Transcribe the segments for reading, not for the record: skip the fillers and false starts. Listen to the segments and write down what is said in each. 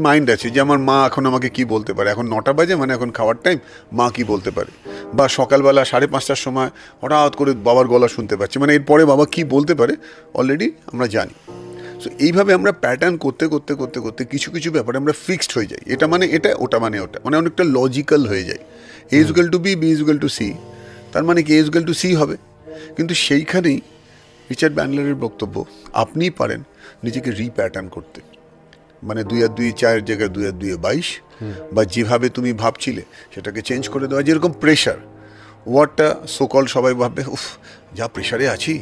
Mind আছে যে আমার মা এখন আমাকে কি বলতে পারে, এখন 9টা বাজে মানে এখন খাওয়ার টাইম, মা কি বলতে পারে, বা সকালবেলা 5:30টার সময় হঠাৎ করে বাবার গলা শুনতে পাচ্ছি, মানে এরপরে বাবা কি বলতে পারে অলরেডি আমরা জানি। সো এইভাবে আমরা প্যাটার্ন করতে করতে করতে করতে কিছু কিছু ব্যাপারে আমরা ফিক্সড হয়ে যাই, এটা মানে এটা, ওটা মানে ওটা, মানে অনেকটা লজিক্যাল হয়ে যায়। A is equal to B, B is equal to C, তার মানে কি A is equal to C হবে। কিন্তু সেইখানেই রিচার্ড ব্যান্ডলারের বক্তব্য, আপনিই পারেন নিজেকে রিপ্যাটার্ন করতে, মানে 2 আর 2 4 জায়গায় 2 আর 2 22, বা যেভাবে তুমি ভাবছিলে সেটাকে চেঞ্জ করে দেওয়া। যেরকম প্রেশার ওয়ার্ডটা সোকল সবাই ভাববে উফ যা প্রেশারে আছি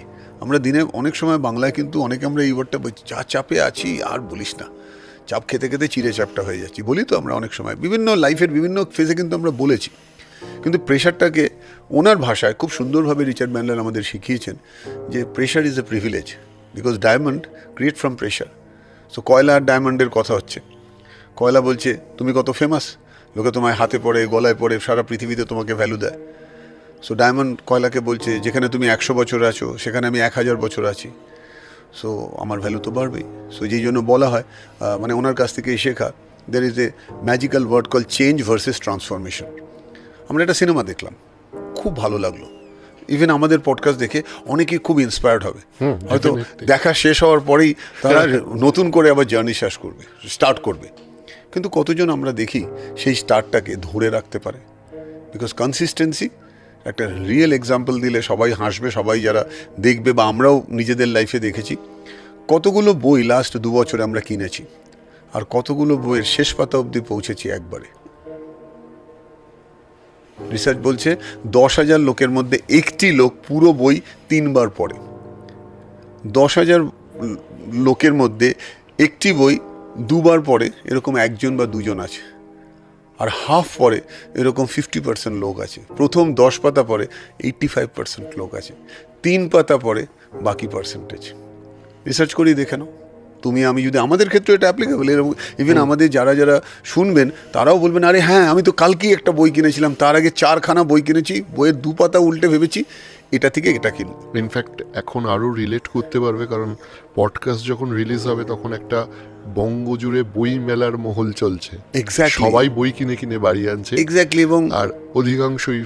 আমরা, দিনে অনেক সময় বাংলায় কিন্তু অনেকে আমরা এই ওয়ার্ডটা বলছি, যা চাপে আছি আর বলিস না, চাপ খেতে খেতে চিড়ে চাপটা হয়ে যাচ্ছি, বলি তো আমরা অনেক সময় বিভিন্ন লাইফের বিভিন্ন ফেজে কিন্তু আমরা বলেছি। কিন্তু প্রেশারটাকে ওনার ভাষায় খুব সুন্দরভাবে রিচার্ড ব্যান্ডলার আমাদের শিখিয়েছেন যে pressure is a privilege, because diamond create from pressure. So কয়লা আর ডায়মন্ডের কথা হচ্ছে, কয়লা বলছে তুমি কত ফেমাস, লোকে তোমায় হাতে পড়ে গলায় পড়ে সারা পৃথিবীতে তোমাকে ভ্যালু দেয়। সো ডায়মন্ড কয়লাকে বলছে যেখানে তুমি 100 বছর আছো সেখানে আমি 1000 বছর আছি, সো আমার ভ্যালু তো বাড়বেই। সো যেই জন্য বলা হয়, মানে ওনার কাছ থেকে শেখা, there is a magical word call change versus transformation. আমরা একটা সিনেমা দেখলাম, খুব ভালো লাগলো, ইভেন আমাদের পডকাস্ট দেখে অনেকেই খুব ইন্সপায়ার্ড হবে, হয়তো দেখা শেষ হওয়ার পরেই তারা নতুন করে আবার জার্নি স্টার্ট করবে। কিন্তু কতজন আমরা দেখি সেই স্টার্টটাকে ধরে রাখতে পারে, বিকজ কনসিস্টেন্সি একটা রিয়েল এক্সাম্পল দিলে সবাই হাসবে, সবাই যারা দেখবে, বা আমরাও নিজেদের লাইফে দেখেছি কতগুলো বই লাস্ট 2 বছরে আমরা কিনেছি, আর কতগুলো বইয়ের শেষ পাতা অবধি পৌঁছেছি একবারে। রিসার্চ বলছে 10,000 লোকের মধ্যে একটি লোক পুরো বই 3 বার পড়ে। 10,000 লোকের মধ্যে একটি বই 2 বার পড়ে এরকম 1জন বা 2জন আছে, আর হাফ পড়ে এরকম 50% লোক আছে। প্রথম 10 পাতা পড়ে 85% লোক আছে, 3 পাতা পড়ে বাকি পার্সেন্টেজ। রিসার্চ করেই দেখে নাও, তুমি আমি যদি, আমাদের ক্ষেত্রে এটা অ্যাপ্লিকেবল, এরকম ইভেন আমাদের যারা যারা শুনবেন তারাও বলবেন আরে হ্যাঁ আমি তো কালকেই একটা বই কিনেছিলাম, তার আগে 4খানা বই কিনেছি, বইয়ের 2 পাতা উল্টে ভেবেছি এটা থেকে এটা কিনব। ইনফ্যাক্ট এখন আরও রিলেট করতে পারবে, কারণ পডকাস্ট যখন রিলিজ হবে তখন একটা বঙ্গজুড়ে বই মেলার মহল চলছে, এক্স্যাক্টলি, সবাই বই কিনে কিনে বাড়ি আনছে এক্স্যাক্টলি, এবং আর অধিকাংশই